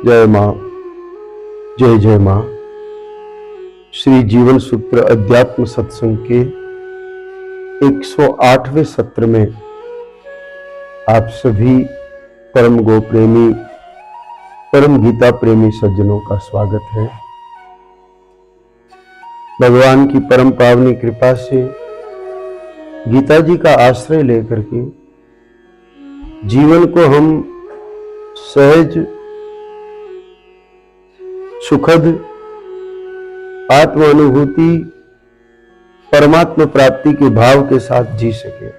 जय मां, जय जय मां। श्री जीवन सूत्र अध्यात्म सत्संग के 108वें सत्र में आप सभी परम गो प्रेमी, परम गीता प्रेमी सज्जनों का स्वागत है। भगवान की परम पावनी कृपा से गीता जी का आश्रय लेकर के जीवन को हम सहज, सुखद आत्मानुभूति, परमात्मा प्राप्ति के भाव के साथ जी सके,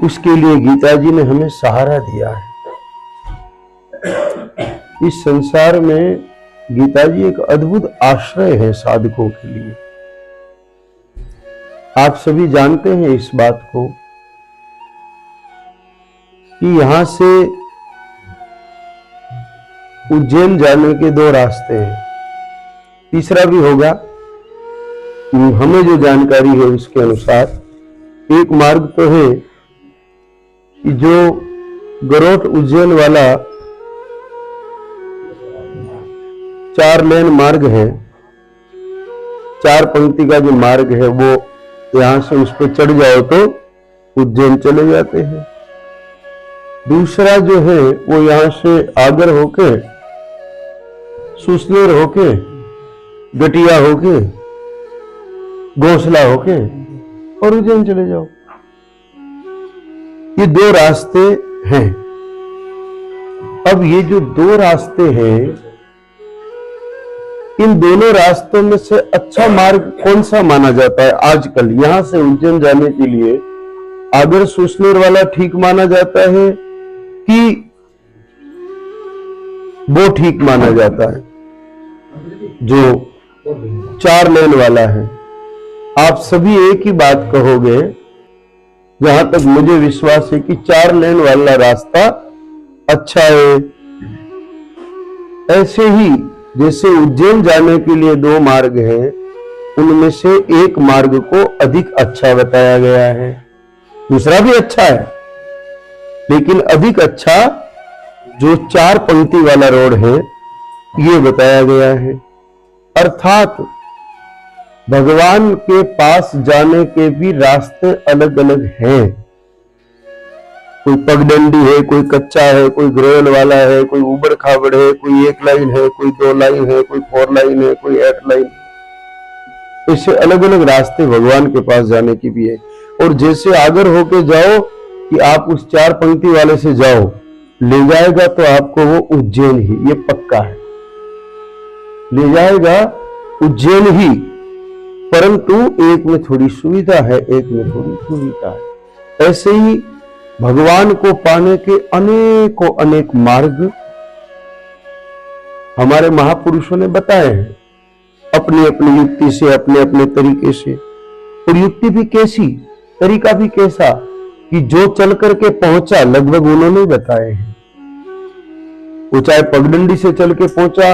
उसके लिए गीता जी ने हमें सहारा दिया है। इस संसार में गीता जी एक अद्भुत आश्रय है साधकों के लिए। आप सभी जानते हैं इस बात को कि यहां से उज्जैन जाने के दो रास्ते हैं, तीसरा भी होगा। हमें जो जानकारी है उसके अनुसार एक मार्ग तो है कि जो गरोठ उज्जैन वाला 4 लेन मार्ग है, 4 पंक्ति का जो मार्ग है, वो यहां से उस पर चढ़ जाओ तो उज्जैन चले जाते हैं। दूसरा जो है वो यहां से आगर होके, सुसनेर होके, गटिया होके, घोंसला होके और उज्जैन चले जाओ। ये 2 रास्ते हैं। अब ये जो 2 रास्ते हैं, इन दोनों रास्तों में से अच्छा मार्ग कौन सा माना जाता है? आजकल यहां से उज्जैन जाने के लिए आगर सुसनेर वाला ठीक माना जाता है कि वो ठीक माना जाता है जो 4 लेन वाला है? आप सभी एक ही बात कहोगे, जहां तक मुझे विश्वास है कि 4 लेन वाला रास्ता अच्छा है। ऐसे ही जैसे उज्जैन जाने के लिए 2 मार्ग हैं, उनमें से एक मार्ग को अधिक अच्छा बताया गया है। दूसरा भी अच्छा है, लेकिन अधिक अच्छा जो 4 पंक्ति वाला रोड है, ये बताया गया है। अर्थात भगवान के पास जाने के भी रास्ते अलग अलग हैं। कोई पगडंडी है, कोई कच्चा है, कोई ग्रेवल वाला है, कोई उबड़ खाबड़ है, कोई 1 लाइन है, कोई 2 लाइन है, कोई 4 लाइन है, कोई 8 लाइन। इससे अलग अलग रास्ते भगवान के पास जाने की भी है। और जैसे आगर होके जाओ कि आप उस 4 पंक्ति वाले से जाओ, ले जाएगा तो आपको वो उज्जैन ही, ये पक्का है, ले जाएगा उज्जैन ही। परंतु एक में थोड़ी सुविधा है, एक में थोड़ी सुविधा है। ऐसे ही भगवान को पाने के अनेकों अनेक मार्ग हमारे महापुरुषों ने बताए हैं, अपनी अपनी युक्ति से, अपने अपने तरीके से। और युक्ति भी कैसी, तरीका भी कैसा कि जो चल करके पहुंचा लगभग उन्होंने बताए हैं। वो चाहे पगडंडी से चल के पहुंचा,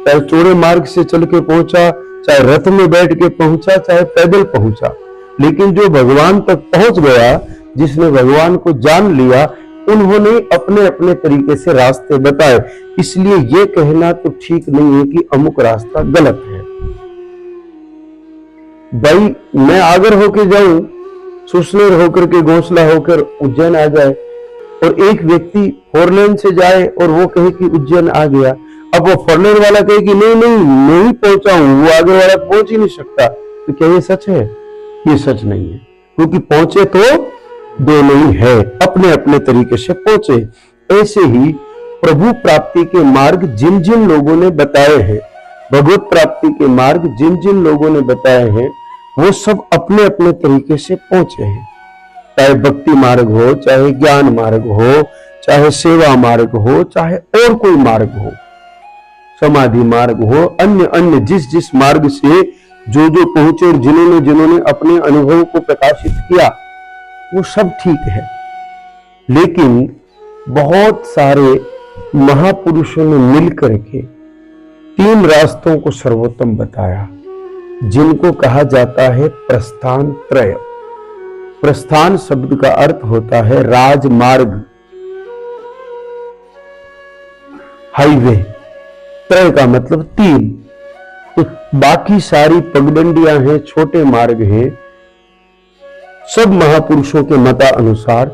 चाहे चौड़े मार्ग से चल के पहुंचा, चाहे रथ में बैठ के पहुंचा, चाहे पैदल पहुंचा, लेकिन जो भगवान तक पहुंच गया, जिसने भगवान को जान लिया, उन्होंने अपने अपने तरीके से रास्ते बताए। इसलिए ये कहना तो ठीक नहीं है कि अमुक रास्ता गलत है। भाई मैं आगर होके जाऊं, सुसनेर होकर के, घोंसला होकर उज्जैन आ जाए, और एक व्यक्ति 4 लेन से जाए और वो कहे कि उज्जैन आ गया। अब वो 4 लेन वाला कहे कि नहीं नहीं मैं ही पहुंचा हूं, वो आगे वाला पहुंच ही नहीं सकता। तो क्या ये सच है? ये सच नहीं है, क्योंकि पहुंचे तो दोनों ही है, अपने अपने तरीके से पहुंचे। ऐसे ही प्रभु प्राप्ति के मार्ग जिन जिन लोगों ने बताए हैं, भगवत प्राप्ति के मार्ग जिन जिन लोगों ने बताए हैं, वो सब अपने अपने तरीके से पहुंचे हैं। चाहे भक्ति मार्ग हो, चाहे ज्ञान मार्ग हो, चाहे सेवा मार्ग हो, चाहे और कोई मार्ग हो, समाधि मार्ग हो, अन्य अन्य जिस जिस मार्ग से जो जो पहुंचे और जिन्होंने जिन्होंने अपने अनुभव को प्रकाशित किया, वो सब ठीक है। लेकिन बहुत सारे महापुरुषों ने मिलकर के 3 रास्तों को सर्वोत्तम बताया, जिनको कहा जाता है प्रस्थान त्रय। प्रस्थान शब्द का अर्थ होता है राजमार्ग। हाईवे, त्रय का मतलब 3, तो बाकी सारी पगडंडियां हैं, छोटे मार्ग हैं। सब महापुरुषों के मता अनुसार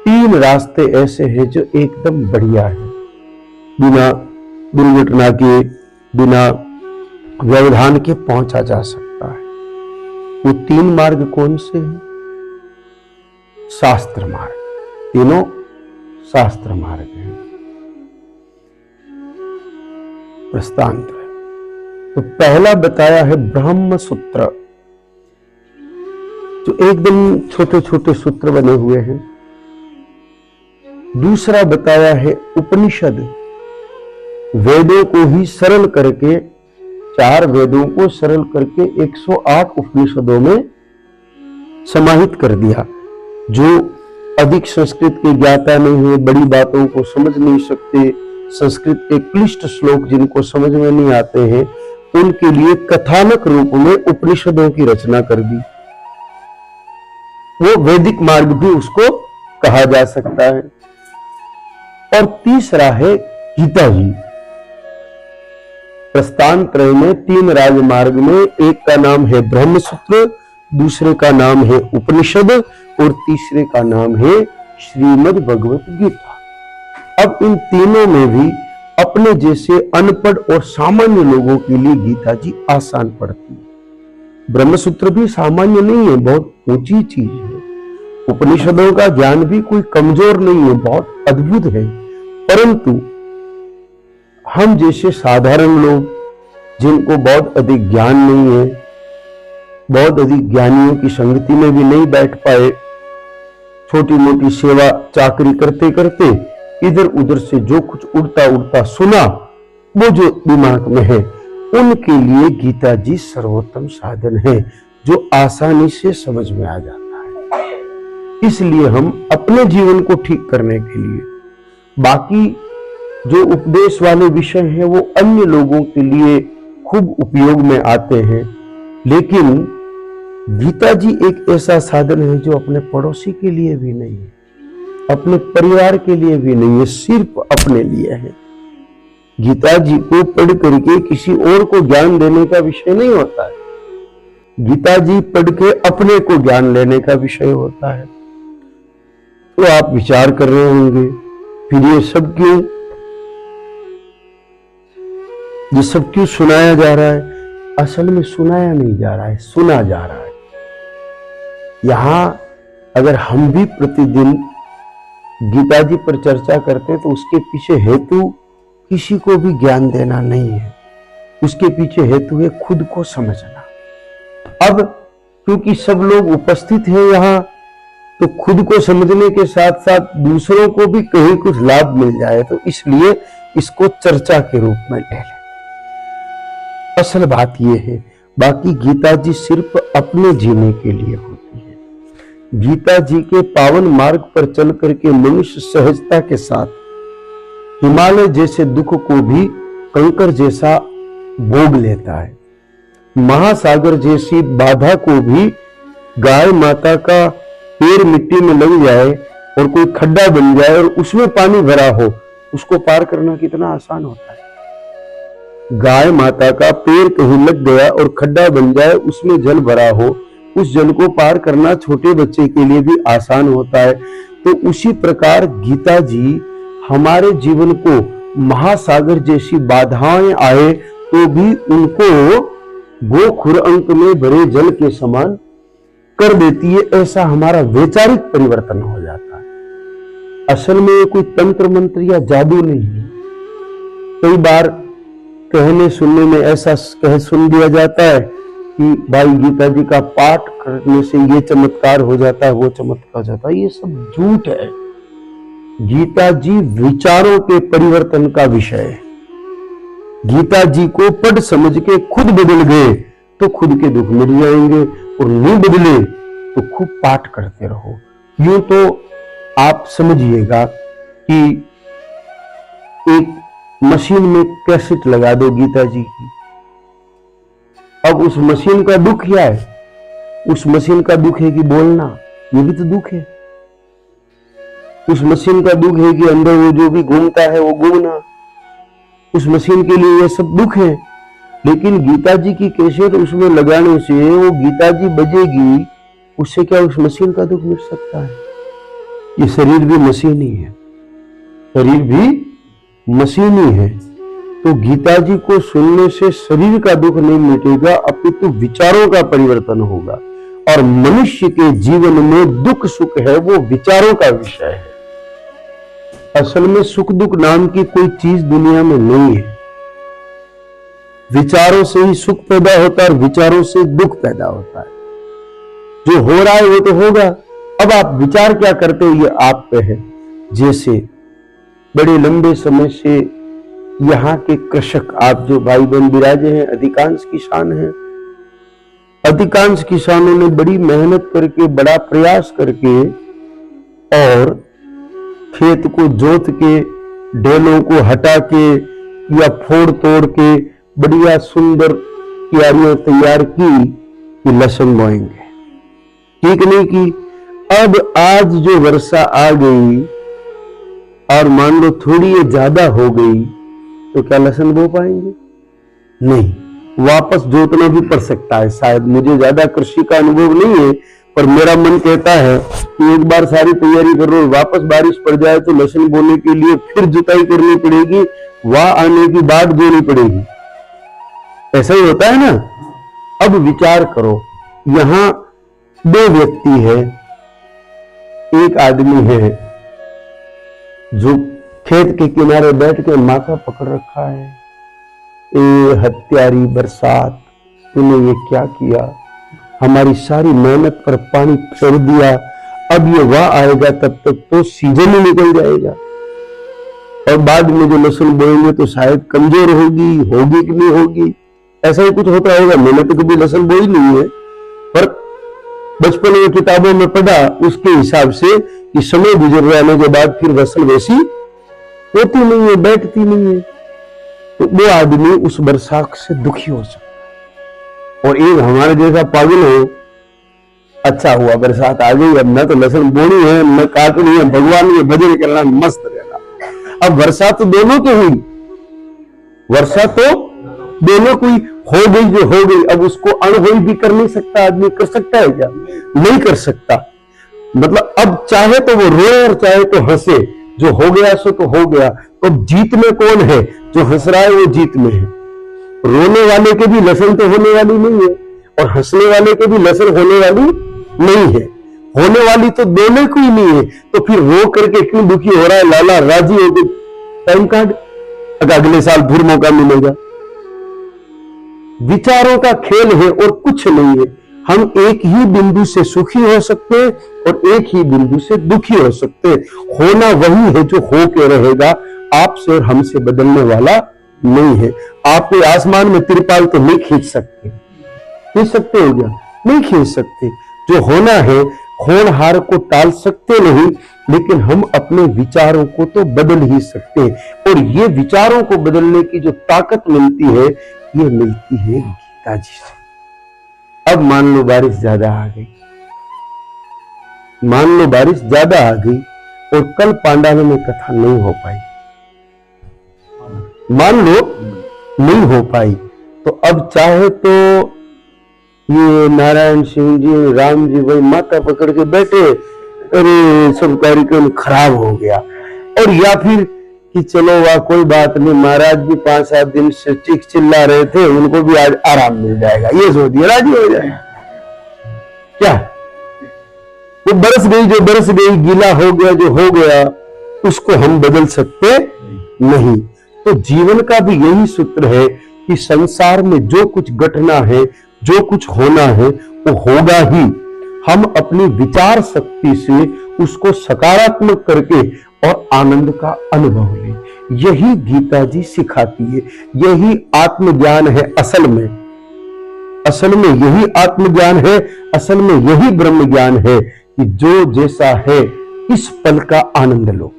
3 रास्ते ऐसे हैं जो एकदम बढ़िया है, बिना दुर्घटना के, बिना व्यवधान के पहुंचा जा सकता है। वो 3 मार्ग कौन से हैं? शास्त्र मार्ग, तीनों शास्त्र मार्ग हैं। प्रस्थानत्रय, तो पहला बताया है ब्रह्म सूत्र, जो एकदम छोटे छोटे सूत्र बने हुए हैं। दूसरा बताया है उपनिषद, वेदों को ही सरल करके, 4 वेदों को सरल करके 108 उपनिषदों में समाहित कर दिया। जो अधिक संस्कृत के ज्ञाता नहीं है, बड़ी बातों को समझ नहीं सकते, संस्कृत के क्लिष्ट श्लोक जिनको समझ में नहीं आते हैं, उनके लिए कथानक रूप में उपनिषदों की रचना कर दी। वो वैदिक मार्ग भी उसको कहा जा सकता है। और तीसरा है गीता जी। प्रस्थान त्रय में 3 राजमार्ग में एक का नाम है ब्रह्मसूत्र, दूसरे का नाम है उपनिषद और तीसरे का नाम है श्रीमद् भगवत गीता। अब इन तीनों में भी अपने जैसे अनपढ़ और सामान्य लोगों के लिए गीता जी आसान पड़ती है। ब्रह्मसूत्र भी सामान्य नहीं है, बहुत ऊंची चीज है। उपनिषदों का ज्ञान भी कोई कमजोर नहीं है, बहुत अद्भुत है। परंतु हम जैसे साधारण लोग जिनको बहुत अधिक ज्ञान नहीं है, बहुत अधिक ज्ञानियों की संगति में भी नहीं बैठ पाए, छोटी मोटी सेवा चाकरी करते करते इधर उधर से जो कुछ उड़ता उड़ता सुना, वो जो दिमाग में है, उनके लिए गीता जी सर्वोत्तम साधन है, जो आसानी से समझ में आ जाता है। इसलिए हम अपने जीवन को ठीक करने के लिए, बाकी जो उपदेश वाले विषय हैं वो अन्य लोगों के लिए खूब उपयोग में आते हैं, लेकिन गीता जी एक ऐसा साधन है जो अपने पड़ोसी के लिए भी नहीं है, अपने परिवार के लिए भी नहीं है, सिर्फ अपने लिए है। गीता जी को पढ़ करके किसी और को ज्ञान देने का विषय नहीं होता है। गीता जी पढ़ के अपने को ज्ञान लेने का विषय होता है। तो आप विचार कर रहे होंगे, फिर ये सब क्यों सुनाया जा रहा है? असल में सुनाया नहीं जा रहा है, सुना जा रहा है। यहां अगर हम भी प्रतिदिन गीता जी पर चर्चा करते हैं तो उसके पीछे हेतु किसी को भी ज्ञान देना नहीं है, उसके पीछे हेतु है खुद को समझना। अब क्योंकि सब लोग उपस्थित हैं यहाँ, तो खुद को समझने के साथ साथ दूसरों को भी कहीं कुछ लाभ मिल जाए, तो इसलिए इसको चर्चा के रूप में ले लें। असल बात यह है, बाकी गीता जी सिर्फ अपने जीने के लिए होती है। गीता जी के पावन मार्ग पर चल करके मनुष्य सहजता के साथ हिमालय जैसे दुख को भी कंकर जैसा भोग लेता है, महासागर जैसी बाधा को भी गाय माता का पैर मिट्टी में लग जाए और कोई खड्डा बन जाए और उसमें पानी भरा हो, उसको पार करना कितना आसान होता है। गाय माता का पैर कहीं लग गया और खड्डा बन जाए, उसमें जल भरा हो, उस जल को पार करना छोटे बच्चे के लिए भी आसान होता है। तो उसी प्रकार गीता जी हमारे जीवन को महासागर जैसी बाधाएं आए तो भी उनको गोखुर अंक में भरे जल के समान कर देती है। ऐसा हमारा वैचारिक परिवर्तन हो जाता है। असल में ये कोई तंत्र मंत्र या जादू नहीं है। कई बार कहने सुनने में ऐसा सुन दिया जाता है कि भाई गीता जी का पाठ करने से ये चमत्कार हो जाता है, वो चमत्कार हो जाता है। ये सब झूठ है। गीता जी विचारों के परिवर्तन का विषय है। गीता जी को पढ़ समझ के खुद बदल गए तो खुद के दुख मिट जाएंगे, और नहीं बदले तो खूब पाठ करते रहो। यूं तो आप समझिएगा कि एक मशीन में कैसेट लगा दो गीता जी की, अब उस मशीन का दुख क्या है? उस मशीन का दुख है कि बोलना, ये भी तो दुख है। उस मशीन का दुख है कि अंदर वो जो भी घूमता है वो घूमना। उस मशीन के लिए ये सब दुख है। लेकिन गीता जी की कैसेट उसमें लगाने से वो गीता जी बजेगी, उससे क्या उस मशीन का दुख मिट सकता है? ये शरीर भी मशीन ही है, शरीर भी मशीन ही है। तो गीता जी को सुनने से शरीर का दुख नहीं मिटेगा, अपितु विचारों का परिवर्तन होगा। और मनुष्य के जीवन में दुख सुख है वो विचारों का विषय है। असल में सुख दुख नाम की कोई चीज दुनिया में नहीं है। विचारों से ही सुख पैदा होता है और विचारों से दुख पैदा होता है। जो हो रहा है वो तो होगा, अब आप विचार क्या करते हो ये आप पे है। जैसे बड़े लंबे समय से यहाँ के कृषक, आप जो भाई बहन विराजे हैं, अधिकांश किसान हैं। अधिकांश किसानों ने बड़ी मेहनत करके, बड़ा प्रयास करके और खेत को जोत के, ढेलों को हटा के या फोड़ तोड़ के बढ़िया सुंदर क्यारियां तैयार की कि लहसुन बोएंगे। ठीक नहीं की। अब आज जो वर्षा आ गई और मान लो थोड़ी ये ज्यादा हो गई तो क्या लहसुन बो पाएंगे? नहीं, वापस जोतना भी पड़ सकता है शायद। मुझे ज्यादा कृषि का अनुभव नहीं है, पर मेरा मन कहता है कि एक बार सारी तैयारी कर लो, वापस बारिश पड़ जाए तो लहसुन बोने के लिए फिर जुताई करनी पड़ेगी, वहां आने की बात जोनी पड़ेगी। ऐसा ही होता है ना। अब विचार करो, यहां दो व्यक्ति है। एक आदमी है जो खेत के किनारे बैठ के माथा पकड़ रखा है, ए हत्यारी बरसात, तूने ये क्या किया, हमारी सारी मेहनत पर पानी फेर दिया, अब ये वह आएगा तब तक तो सीजन ही निकल जाएगा और बाद में जो लहसुन बोएंगे तो शायद कमजोर होगी कि नहीं होगी। ऐसा ही कुछ होता होगा। मैंने तो कभी लहसुन बोई नहीं है, पर बचपन में किताबों में पढ़ा उसके हिसाब से कि समय गुजर जाने के बाद फिर लहसुन वैसी होती नहीं है, बैठती नहीं है। तो वो आदमी उस बरसात से दुखी हो सकता है। और एक हमारे जैसा पागल हो, अच्छा हुआ बरसात आ गई, अब न तो लहसुन बोनी है न काटनी है, भगवान के भजन करना, मस्त रहना। अब वर्षा तो दोनों की हुई, वर्षा तो दोनों कोई हो गई जो हो गई। अब उसको अनहोई भी कर नहीं सकता आदमी, कर सकता है क्या? नहीं कर सकता। मतलब अब चाहे तो वो रोए और चाहे तो हंसे, जो हो गया सो तो हो गया। तो जीत में कौन है? जो हंस रहा है वो जीत में है। रोने वाले के भी लहसुन तो होने वाली नहीं है और हंसने वाले के भी लहसुन होने वाली नहीं है। होने वाली तो दोनों को ही नहीं है। तो फिर रो करके क्यों दुखी हो रहा है? लाला राजी हो गई, टाइम काट, अगले साल फिर मौका मिलेगा। विचारों का खेल है और कुछ नहीं है। हम एक ही बिंदु से सुखी हो सकते हैं और एक ही बिंदु से दुखी हो सकते हैं। होना वही है जो हो के रहेगा, आपसे और हमसे बदलने वाला नहीं है। आप कोई आसमान में तिरपाल तो नहीं खींच सकते, खींच सकते हो क्या? नहीं खींच सकते। जो होना है, होनहार को टाल सकते नहीं, लेकिन हम अपने विचारों को तो बदल ही सकते हैं। और ये विचारों को बदलने की जो ताकत मिलती है, ये मिलती है गीता जी से। अब मान लो बारिश ज्यादा आ गई, मान लो बारिश ज्यादा आ गई और कल पांडालों में कथा नहीं हो पाई, मान लो नहीं हो पाई, तो अब चाहे तो ये नारायण सिंह जी, राम जी वही माथा पकड़ के बैठे, अरे सब कार्यक्रम खराब हो गया। और या फिर कि चलो वाह कोई बात नहीं, महाराज जी 5-7 दिन से चीख चिल्ला रहे थे, उनको भी आज आराम मिल जाएगा, ये सोच दिया राजी हो जाएगा। क्या वो बरस गई जो बरस गई, गीला हो गया जो हो गया, उसको हम बदल सकते नहीं। तो जीवन का भी यही सूत्र है कि संसार में जो कुछ घटना है, जो कुछ होना है, वो होगा ही। हम अपनी विचार शक्ति से उसको सकारात्मक करके और आनंद का अनुभव लें। यही गीता जी सिखाती है, यही आत्मज्ञान है असल में। असल में यही आत्मज्ञान है, असल में यही ब्रह्म ज्ञान है कि जो जैसा है इस पल का आनंद लो।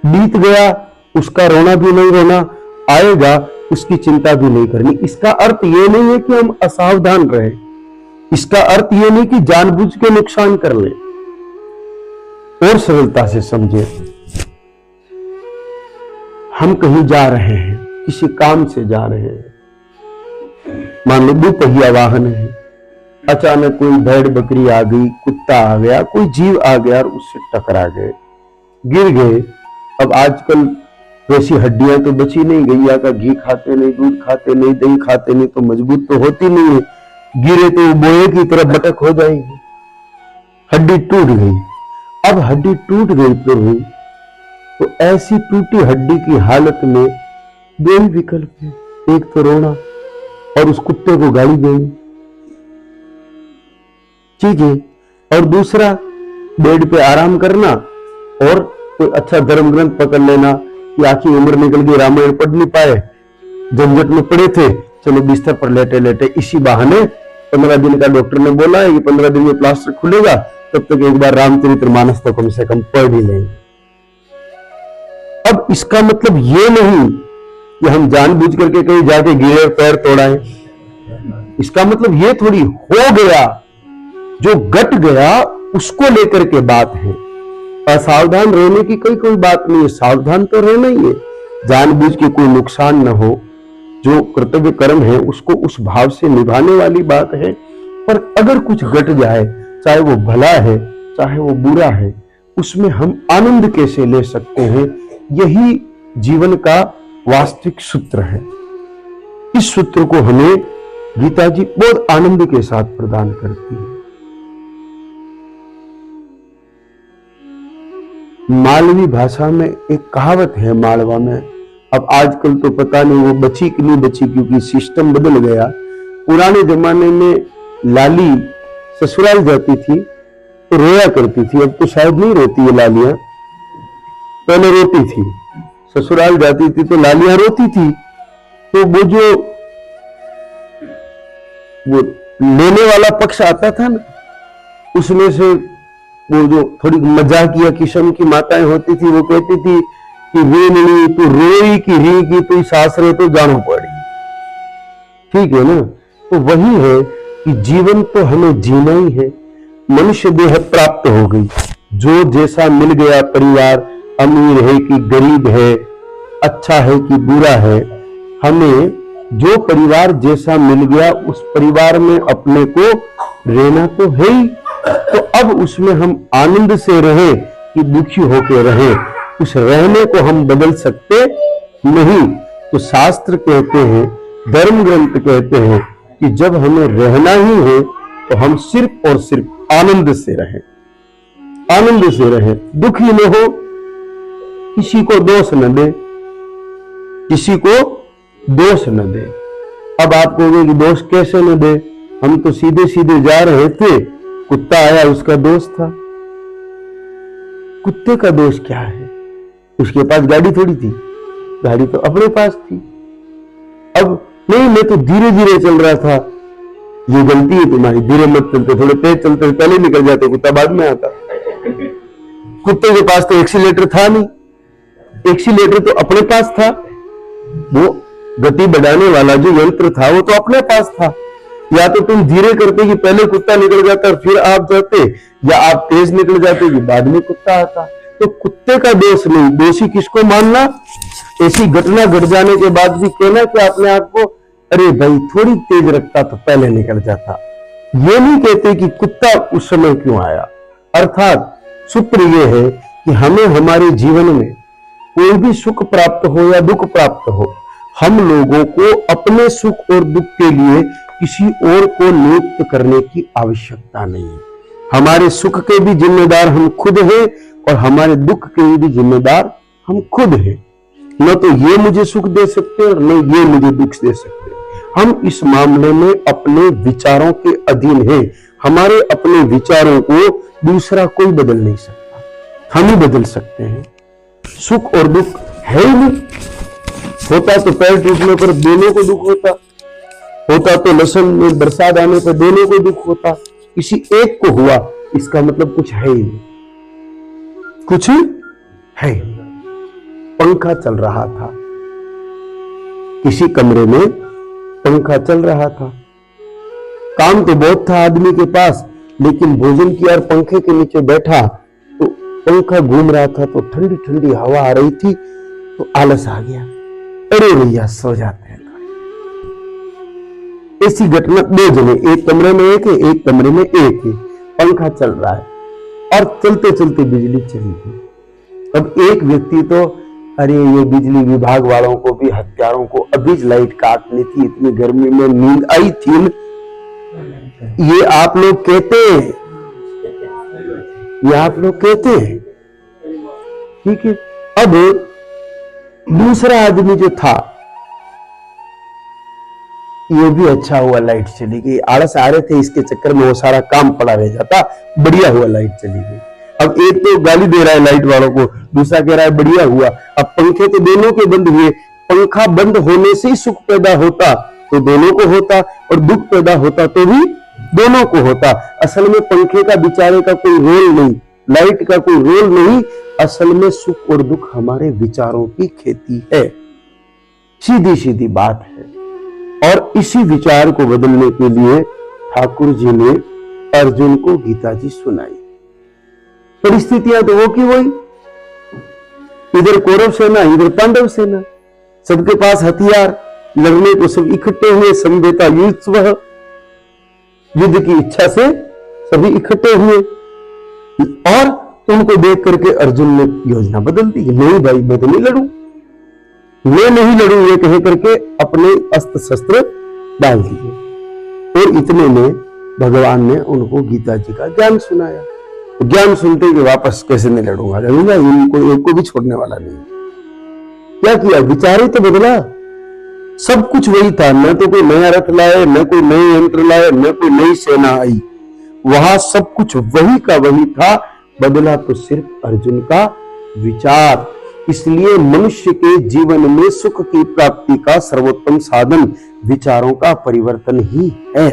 बीत गया उसका रोना भी नहीं रोना, आएगा उसकी चिंता भी नहीं करनी। इसका अर्थ ये नहीं है कि हम असावधान रहें, इसका अर्थ ये नहीं कि जानबूझ के नुकसान कर लें। और सरलता से समझे, हम कहीं जा रहे हैं, किसी काम से जा रहे हैं, मान लो 2 पहिया वाहन है, अचानक कोई भेड़ बकरी आ गई, कुत्ता आ गया, कोई जीव आ गया और उससे टकरा गए, गिर गए। अब आजकल वैसी हड्डियां तो बची नहीं, गैया का घी खाते नहीं, दूध खाते नहीं, दही खाते नहीं, तो मजबूत तो होती नहीं है, गिरे तो बोए की तरफ बटक हो जाएगी, हड्डी टूट गई। अब हड्डी टूट गई प्रभु, तो ऐसी टूटी हड्डी की हालत में 2 ही विकल्प है, एक तो रोना और उस कुत्ते को गाली देनी, ठीक है, और दूसरा बेड पे आराम करना और कोई अच्छा धर्म ग्रंथ पकड़ लेना कि आखिर उम्र निकल गई, रामायण पढ़ नहीं पाए, झंझट में पड़े थे, चलो बिस्तर पर लेटे लेटे इसी बहाने 15 दिन का डॉक्टर ने बोला है कि 15 दिन में प्लास्टर खुलेगा, तब तक एक बार रामचरितमानस तो कम से कम पढ़ ही लेंगे। अब इसका मतलब ये नहीं कि हम जानबूझ करके कहीं जाके गिरे और पैर तोड़ाएं, इसका मतलब ये थोड़ी हो गया, जो घट गया उसको लेकर के बात है। असावधान रहने की कोई बात नहीं है, सावधान तो रहना ही है, जानबूझ के कोई नुकसान न हो, जो कर्तव्य कर्म है उसको उस भाव से निभाने वाली बात है। पर अगर कुछ घट जाए, चाहे वो भला है चाहे वो बुरा है, उसमें हम आनंद कैसे ले सकते हैं, यही जीवन का वास्तविक सूत्र है। इस सूत्र को हमें गीता जी बहुत आनंद के साथ प्रदान करती है। मालवी भाषा में एक कहावत है, मालवा में, अब आजकल तो पता नहीं वो बची कि नहीं बची, क्योंकि सिस्टम बदल गया। पुराने जमाने में लाली ससुराल जाती थी तो रोया करती थी, अब तो शायद नहीं रोती है लालियां, पहले रोती थी, ससुराल जाती थी तो लालियां रोती थी। तो वो लेने वाला पक्ष आता था ना, उसमें से वो जो थोड़ी मजाकिया किस्म की माताएं होती थी, वो कहती थी कि वेननी तू रोई की री की तू सासरे तो जानो पड़ी, ठीक है ना। तो वही है कि जीवन तो हमें जीना ही है। मनुष्य देह प्राप्त हो गई, जो जैसा मिल गया परिवार, अमीर है कि गरीब है, अच्छा है कि बुरा है, हमें जो परिवार जैसा मिल गया उस परिवार में अपने को रहना तो है ही। तो अब उसमें हम आनंद से रहे कि दुखी होकर रहे, उस रहने को हम बदल सकते नहीं। तो शास्त्र कहते हैं, धर्म ग्रंथ कहते हैं कि जब हमें रहना ही है तो हम सिर्फ और सिर्फ आनंद से रहें, आनंद से रहें, दुखी न हो, किसी को दोष न दे, किसी को दोष न दे। अब आप कहोगे कि दोष कैसे न दे, हम तो सीधे सीधे जा रहे थे, कुत्ता आया, उसका दोष था। कुत्ते का दोष क्या है, उसके पास गाड़ी थोड़ी थी, गाड़ी तो अपने पास थी। अब नहीं, मैं तो धीरे धीरे चल रहा था, ये गलती है तुम्हारी, धीरे मत चलते, थोड़े तेज चलते, पहले निकल जाते, कुत्ता बाद में आता। कुत्ते के पास तो एक्सीलेटर था नहीं, एक्सीलेटर तो अपने पास था, वो गति बढ़ाने वाला जो यंत्र था वो तो अपने पास था। या तो तुम धीरे करते कि पहले कुत्ता निकल जाता और फिर आप जाते, या आप तेज निकल जाते कि बाद में कुत्ता आता। तो कुत्ते का दोष नहीं, दोषी किसको मानना, ऐसी घटना घट जाने के बाद भी कहना कि अपने आप को, अरे भाई थोड़ी तेज रखता तो पहले निकल जाता। ये नहीं कहते कि कुत्ता उस समय क्यों आया। अर्थात सूत्र ये है कि हमें हमारे जीवन में कोई भी सुख प्राप्त हो या दुख प्राप्त हो, हम लोगों को अपने सुख और दुख के लिए किसी और को नियुक्त करने की आवश्यकता नहीं है। हमारे सुख के भी जिम्मेदार हम खुद हैं और हमारे दुख के भी जिम्मेदार हम खुद हैं। न तो ये मुझे सुख दे सकते और न ये मुझे दुख दे सकते। हम इस मामले में अपने विचारों के अधीन हैं। हमारे अपने विचारों को दूसरा कोई बदल नहीं सकता, हम ही बदल सकते हैं। सुख और दुख है ही नहीं। होता तो पैर टूटने पर दोनों को दुख होता, होता तो लहसुन में बरसात आने पर दोनों को दुख होता, किसी एक को हुआ इसका मतलब कुछ है ही नहीं, कुछ है। पंखा चल रहा था, किसी कमरे में पंखा चल रहा था, काम तो बहुत था आदमी के पास, लेकिन भोजन किया और पंखे के नीचे बैठा तो पंखा घूम रहा था, तो ठंडी ठंडी हवा आ रही थी, तो आलस आ गया, अरे भैया सो जाते हैं। ऐसी घटना, दो जने एक कमरे में एक है, एक कमरे में एक है, पंखा चल रहा है और चलते चलते बिजली चली गई। अब एक व्यक्ति तो अरे ये बिजली विभाग वालों को भी, हत्यारों को अभी लाइट काटनी थी, इतनी गर्मी में नींद आई थी। ये आप लोग कहते हैं, ये आप लोग कहते हैं, ठीक है। अब दूसरा आदमी जो था, ये भी अच्छा हुआ लाइट चली गई, आलस आ रहे थे इसके चक्कर में वो सारा काम पड़ा रह जाता, बढ़िया हुआ लाइट चली गई। अब एक तो गाली दे रहा है लाइट वालों को, दूसरा कह रहा है बढ़िया हुआ। अब पंखे तो दोनों के बंद हुए, पंखा बंद होने से ही सुख पैदा होता तो दोनों को होता, और दुख पैदा होता तो भी दोनों को होता। असल में पंखे का बेचारे का कोई रोल नहीं, लाइट का कोई रोल नहीं, असल में सुख और दुख हमारे विचारों की खेती है, सीधी सीधी बात है। और इसी विचार को बदलने के लिए ठाकुर जी ने अर्जुन को गीता जी सुनाई। परिस्थितियां तो वो की वही, इधर कौरव सेना, इधर पांडव सेना, सबके पास हथियार, लड़ने को सब इकट्ठे हुए, समझौता युद्ध, युद्ध की इच्छा से सभी इकट्ठे हुए। और उनको देख करके अर्जुन ने योजना बदल दी, नहीं भाई मैं तो नहीं लड़ू, मैं नहीं लड़ू, ये कह करके अपने अस्त्र शस्त्र डाल दिए। और इतने में भगवान ने उनको गीता जी का ज्ञान सुनाया। ज्ञान सुनते कि वापस कैसे नहीं लड़ूंगा, इनको एक को भी छोड़ने वाला नहीं। क्या किया, विचार ही तो बदला, सब कुछ वही था, न तो कोई नया रथ लाए, न कोई नए यंत्र लाए, न कोई नई सेना आई, वहां सब कुछ वही का वही था, बदला तो सिर्फ अर्जुन का विचार। इसलिए मनुष्य के जीवन में सुख की प्राप्ति का सर्वोत्तम साधन विचारों का परिवर्तन ही है,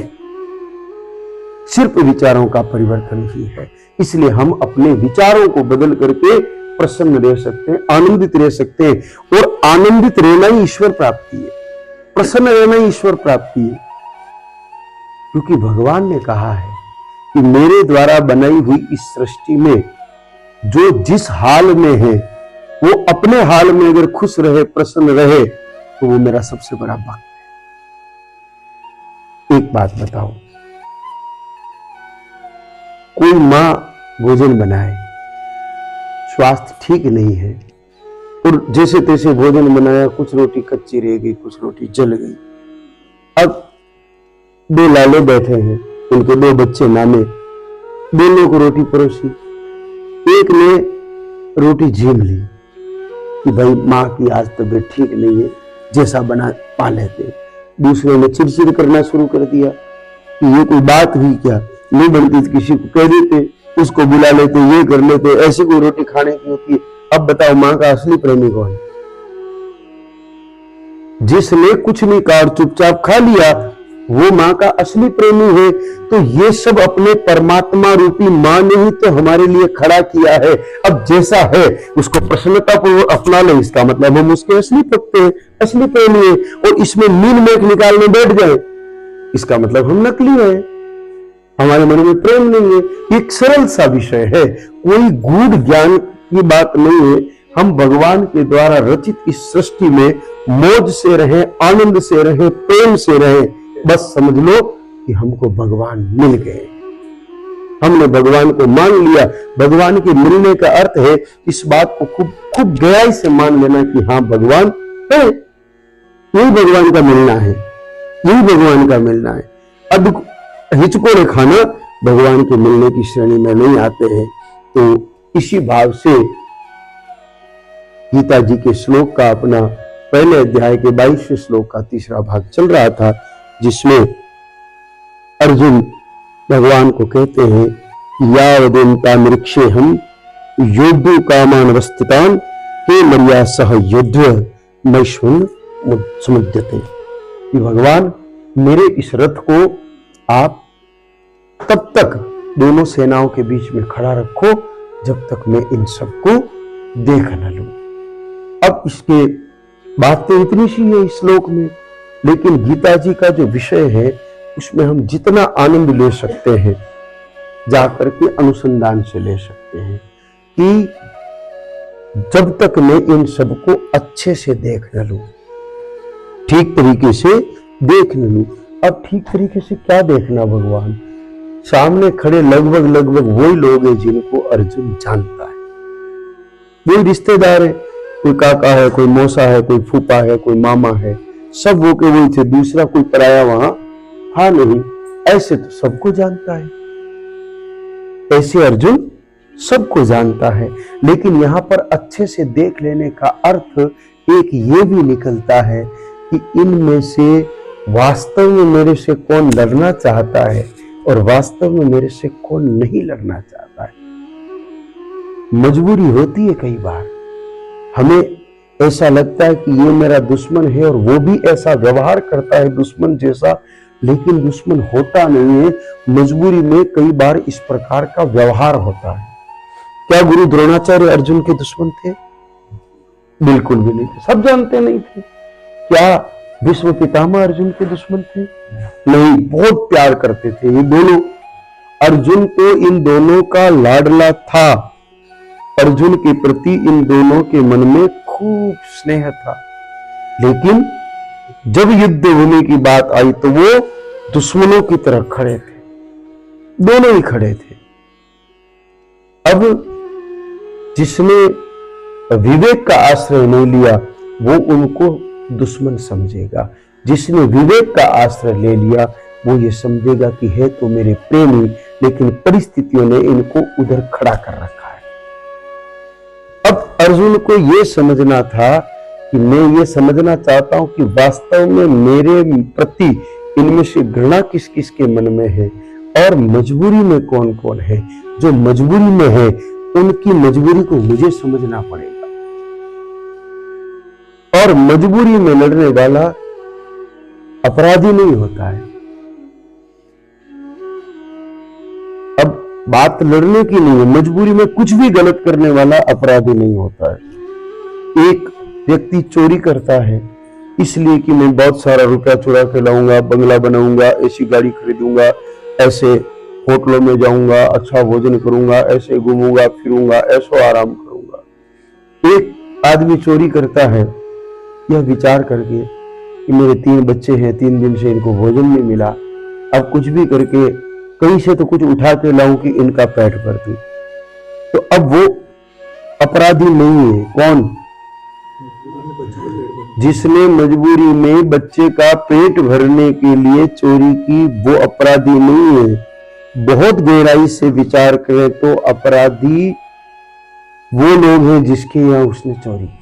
सिर्फ विचारों का परिवर्तन ही है। इसलिए हम अपने विचारों को बदल करके प्रसन्न रह सकते हैं, आनंदित रह सकते हैं, और आनंदित रहना ही ईश्वर प्राप्ति है, प्रसन्न रहना ही ईश्वर प्राप्ति है। क्योंकि भगवान ने कहा है कि मेरे द्वारा बनाई हुई इस सृष्टि में जो जिस हाल में है वो अपने हाल में अगर खुश रहे, प्रसन्न रहे, तो वो मेरा सबसे बड़ा भक्त है। एक बात बताओ, कोई मां भोजन बनाए, स्वास्थ्य ठीक नहीं है, और जैसे तैसे भोजन बनाया, कुछ रोटी कच्ची रह गई, कुछ रोटी जल गई। अब दो लाले बैठे हैं, उनके दो बच्चे नामे, दोनों को रोटी परोसी, एक ने रोटी झीम ली कि भाई माँ की आज तबीयत ठीक नहीं है, जैसा बना पा लेते। दूसरे ने चिड़चिड़ करना शुरू कर दिया कि ये कोई बात हुई क्या, नहीं बनती तो किसी को कह देते, उसको बुला लेते, ये कर लेते, ऐसी कोई रोटी खाने की होती है। अब बताओ माँ का असली प्रेमी कौन है? जिसने कुछ नहीं कहा, चुपचाप खा लिया, वो माँ का असली प्रेमी है। तो ये सब अपने परमात्मा रूपी माँ ने ही तो हमारे लिए खड़ा किया है। अब जैसा है उसको प्रसन्नतापूर्वक अपना ले, इसका मतलब हम उसके असली भक्त हैं, असली प्रेमी है। और इसमें मीन मेख निकालने बैठ जाए, इसका मतलब हम नकली है, हमारे मन में प्रेम नहीं है। एक सरल सा विषय है, कोई गूढ़ ज्ञान की बात नहीं है। हम भगवान के द्वारा रचित इस सृष्टि में मौज से रहें, आनंद से रहें, प्रेम से रहें, बस समझ लो कि हमको भगवान मिल गए, हमने भगवान को मान लिया। भगवान के मिलने का अर्थ है इस बात को खूब खूब गहराई से मान लेना कि हाँ भगवान है, यही भगवान का मिलना है, यही भगवान का मिलना है। अब हिचकोड़े खाना भगवान के मिलने की श्रेणी में नहीं आते हैं। तो इसी भाव से गीता जी के श्लोक का, अपना पहले अध्याय के 22वें श्लोक का तीसरा भाग चल रहा था, जिसमें अर्जुन भगवान को कहते हैं यावदेन्ता निरीक्षे हम योद्धु कामान अवस्थितान हे मर्या सह युद्ध मैश्वन समुद्यते। कि भगवान मेरे इस रथ को आप तब तक दोनों सेनाओं के बीच में खड़ा रखो जब तक मैं इन सबको देख न लूं। अब इसके बातें इतनी सी है इस श्लोक में, लेकिन गीता जी का जो विषय है उसमें हम जितना आनंद ले सकते हैं जाकर के अनुसंधान से ले सकते हैं कि जब तक मैं इन सबको अच्छे से देख न लूं, ठीक तरीके से देख न लूं। अब ठीक तरीके से क्या देखना भगवान? सामने खड़े लगभग वही लोग हैं जिनको अर्जुन जानता है, वही रिश्तेदार है, कोई काका है, कोई मौसा है, कोई फूफा है, कोई मामा है, सब वो के वही थे, दूसरा कोई पराया वहां था नहीं। ऐसे तो सबको जानता है, ऐसे अर्जुन सबको जानता है। लेकिन यहां पर अच्छे से देख लेने का अर्थ एक ये भी निकलता है कि इनमें से वास्तव में मेरे से कौन लड़ना चाहता है और वास्तव में मेरे से कौन नहीं लड़ना चाहता है। मजबूरी होती है कई बार, हमें ऐसा लगता है कि ये मेरा दुश्मन है और वो भी ऐसा व्यवहार करता है दुश्मन जैसा, लेकिन दुश्मन होता नहीं है। मजबूरी में कई बार इस प्रकार का व्यवहार होता है। क्या गुरु द्रोणाचार्य अर्जुन के दुश्मन थे? बिल्कुल भी नहीं थे, सब जानते नहीं थे। क्या भीष्म पितामह अर्जुन के दुश्मन थे? नहीं, बहुत प्यार करते थे ये दोनों। अर्जुन को इन दोनों का लाडला था, अर्जुन के प्रति इन दोनों के मन में खूब स्नेह था। लेकिन जब युद्ध होने की बात आई तो वो दुश्मनों की तरह खड़े थे, दोनों ही खड़े थे। अब जिसने विवेक का आश्रय नहीं लिया वो उनको दुश्मन समझेगा, जिसने विवेक का आश्रय ले लिया वो ये समझेगा कि है तो मेरे प्रेमी, लेकिन परिस्थितियों ने इनको उधर खड़ा कर रखा है। अब अर्जुन को ये समझना था कि मैं ये समझना चाहता हूं कि वास्तव में मेरे प्रति इनमें से घृणा किस किस के मन में है और मजबूरी में कौन कौन है। जो मजबूरी में है उनकी मजबूरी को मुझे समझना पड़ेगा, और मजबूरी में लड़ने वाला अपराधी नहीं होता है। अब बात लड़ने की नहीं है, मजबूरी में कुछ भी गलत करने वाला अपराधी नहीं होता है। एक व्यक्ति चोरी करता है इसलिए कि मैं बहुत सारा रुपया चुरा के लाऊंगा, बंगला बनाऊंगा, ऐसी गाड़ी खरीदूंगा, ऐसे होटलों में जाऊंगा, अच्छा भोजन करूंगा, ऐसे घूमूंगा फिरूंगा, ऐसो आराम करूंगा। एक आदमी चोरी करता है यह विचार करके कि मेरे 3 बच्चे हैं, 3 दिन से इनको भोजन नहीं मिला, अब कुछ भी करके कहीं से तो कुछ उठा के लाऊं कि इनका पेट भर दूं। तो अब वो अपराधी नहीं है। कौन? जिसने मजबूरी में बच्चे का पेट भरने के लिए चोरी की वो अपराधी नहीं है। बहुत गहराई से विचार करें तो अपराधी वो लोग हैं जिसके यहां उसने चोरी की।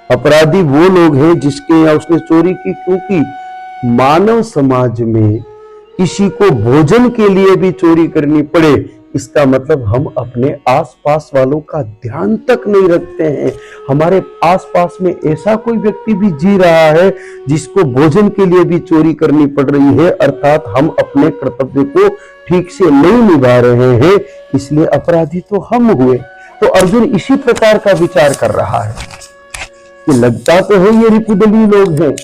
अपराधी वो लोग हैं जिसके यहां उसने चोरी की, क्योंकि मानव समाज में किसी को भोजन के लिए भी चोरी करनी पड़े इसका मतलब हम अपने आसपास वालों का ध्यान तक नहीं रखते हैं। हमारे आसपास में ऐसा कोई व्यक्ति भी जी रहा है जिसको भोजन के लिए भी चोरी करनी पड़ रही है, अर्थात हम अपने कर्तव्य को ठीक से नहीं निभा रहे हैं, इसलिए अपराधी तो हम हुए। तो अर्जुन इसी प्रकार का विचार कर रहा है कि लगता तो है ये रिपुदली लोग हैं,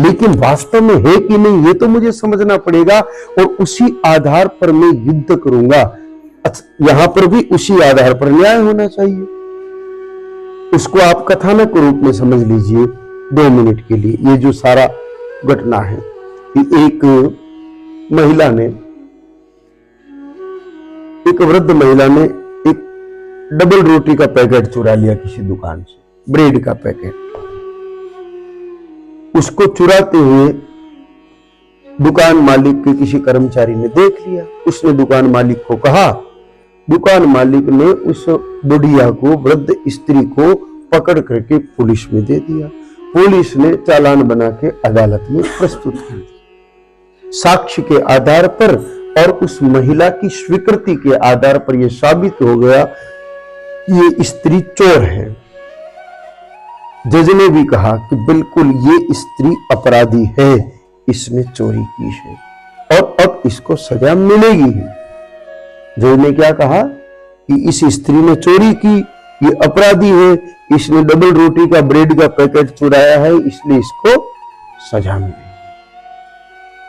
लेकिन वास्तव में है कि नहीं ये तो मुझे समझना पड़ेगा और उसी आधार पर मैं युद्ध करूंगा। यहां पर भी उसी आधार पर न्याय होना चाहिए। उसको आप कथानक रूप में समझ लीजिए 2 मिनट के लिए। ये जो सारा घटना है कि एक महिला ने, एक वृद्ध महिला ने एक डबल रोटी का पैकेट चुरा लिया किसी दुकान से, ब्रेड का पैकेट। उसको चुराते हुए दुकान मालिक के किसी कर्मचारी ने देख लिया। उसने दुकान मालिक को कहा, दुकान मालिक ने उस बुढ़िया को, वृद्ध स्त्री को पकड़ करके पुलिस में दे दिया। पुलिस ने चालान बना के अदालत में प्रस्तुत कर दिया। साक्ष्य के आधार पर और उस महिला की स्वीकृति के आधार पर यह साबित हो गया कि ये स्त्री चोर है। जज ने भी कहा कि बिल्कुल ये स्त्री अपराधी है, इसने चोरी की है और अब इसको सजा मिलेगी ही। जज ने क्या कहा कि इस स्त्री ने चोरी की, ये अपराधी है, इसने डबल रोटी का ब्रेड का पैकेट चुराया है, इसलिए इसको सजा मिलेगी।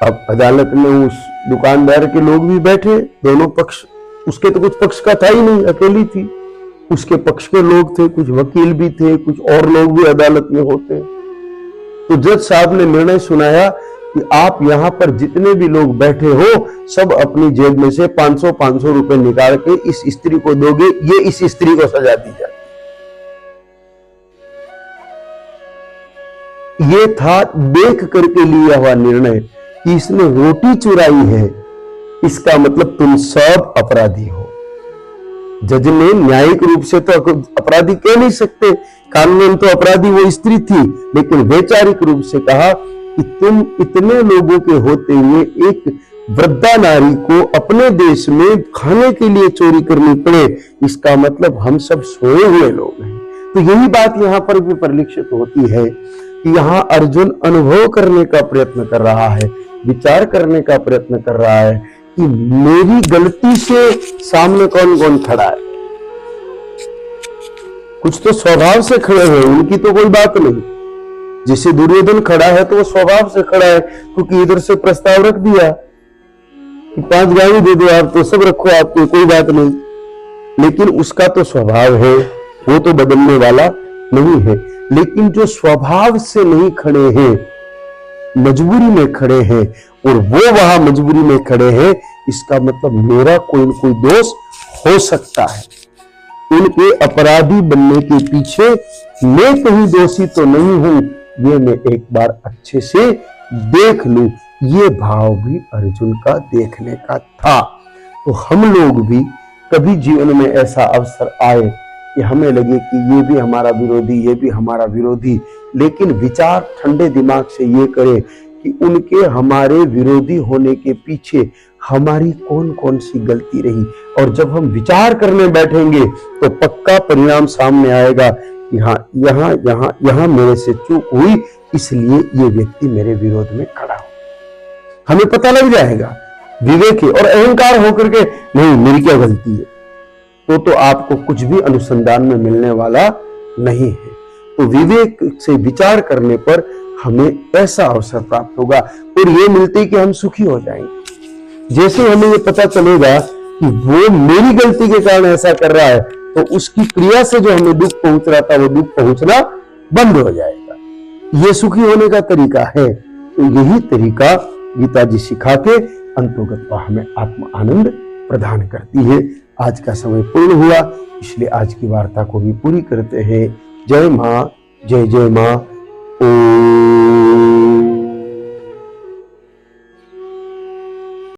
अब अदालत में उस दुकानदार के लोग भी बैठे, दोनों पक्ष, उसके तो कुछ पक्ष का था ही नहीं, अकेली थी, उसके पक्ष के लोग थे, कुछ वकील भी थे, कुछ और लोग भी अदालत में होते। तो जज साहब ने निर्णय सुनाया कि आप यहां पर जितने भी लोग बैठे हो सब अपनी जेब में से 500-500 रुपए निकाल के इस स्त्री को दोगे, ये इस स्त्री को सजा दी जाए। ये था देख करके लिया हुआ निर्णय कि इसने रोटी चुराई है, इसका मतलब तुम सब अपराधी हो। जज ने न्यायिक रूप से तो अपराधी कह नहीं सकते, कानून तो अपराधी वो स्त्री थी, लेकिन वैचारिक रूप से कहा कि तुम इतने लोगों के होते हुए एक वृद्धा नारी को अपने देश में खाने के लिए चोरी करनी पड़े, इसका मतलब हम सब सोए हुए लोग हैं। तो यही बात यहाँ पर भी परिलक्षित होती है कि यहाँ अर्जुन अनुभव करने का प्रयत्न कर रहा है, विचार करने का प्रयत्न कर रहा है कि मेरी गलती से सामने कौन कौन खड़ा है। कुछ तो स्वभाव से खड़े हैं, उनकी तो कोई बात नहीं। जैसे दुर्योधन खड़ा है तो वो स्वभाव से खड़ा है, क्योंकि इधर से प्रस्ताव रख दिया कि 5 गाय दे दो, आप तो सब रखो, आपको कोई बात नहीं। लेकिन उसका तो स्वभाव है, वो तो बदलने वाला नहीं है। लेकिन जो स्वभाव से नहीं खड़े हैं, मजबूरी में खड़े हैं, और वो वहां मजबूरी में खड़े हैं, इसका मतलब मेरा कोई न कोई दोष हो सकता है। उनके अपराधी बनने के पीछे मैं कहीं दोषी तो नहीं हूं, ये मैं एक बार अच्छे से देख लूं। ये भाव भी अर्जुन का देखने का था। तो हम लोग भी कभी जीवन में ऐसा अवसर आए कि हमें लगे कि ये भी हमारा विरोधी, ये भी हमारा विरोधी, लेकिन विचार ठंडे दिमाग से ये करें कि उनके हमारे विरोधी होने के पीछे हमारी कौन कौन सी गलती रही। और जब हम विचार करने बैठेंगे तो पक्का परिणाम सामने आएगा कि हाँ, यहाँ यहाँ यहाँ मेरे से चूक हुई, इसलिए ये व्यक्ति मेरे विरोध में खड़ा हो। हमें पता लग जाएगा विवेक है। और अहंकार होकर के नहीं मेरी क्या गलती है, तो आपको कुछ भी अनुसंधान में मिलने वाला नहीं है। तो विवेक से विचार करने पर हमें ऐसा अवसर प्राप्त होगा और ये मिलते कि हम सुखी हो जाएंगे। जैसे हमें ये पता चलेगा कि वो मेरी गलती के कारण ऐसा कर रहा है, तो उसकी क्रिया से जो हमें दुख पहुंच रहा था वो दुख पहुंचना बंद हो जाएगा। ये सुखी होने का तरीका है। तो यही तरीका गीता जी सिखा के अंतोगत हमें आत्म आनंद प्रदान करती है। आज का समय पूर्ण हुआ, इसलिए आज की वार्ता को भी पूरी करते हैं। जय मां, जय जय मां।